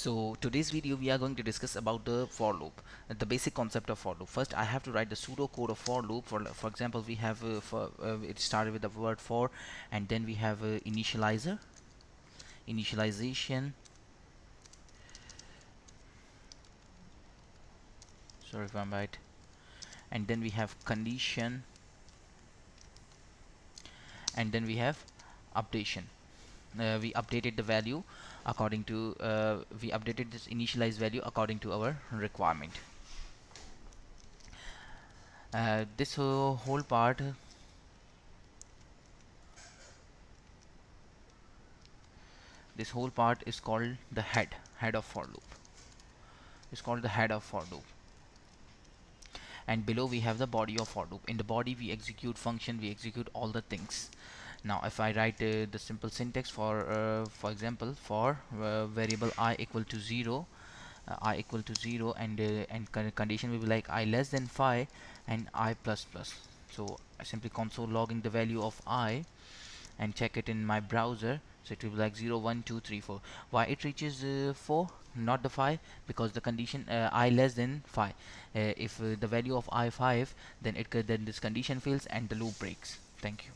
So today's video we are going to discuss about the for loop, the basic concept of for loop. First I have to write the pseudo code of for loop. For example, we have it started with the word for, and then we have initializer, initialization, sorry if I'm right, and then we have condition, and then we have updation. We updated the value according to we updated this initialized value according to our requirement. This whole part this whole part is called the head of for loop. It's called the head of for loop, and below we have the body of for loop. In the body we execute function, we execute all the things. Now if I write the simple syntax for example, for variable I equal to 0, I equal to 0, and condition will be like I less than 5 and I plus plus. So I simply console logging the value of I and check it in my browser. So it will be like 0 1 2 3 4. Why it reaches 4, not the 5? Because the condition I less than 5. If the value of I 5, then then this condition fails and the loop breaks. Thank you.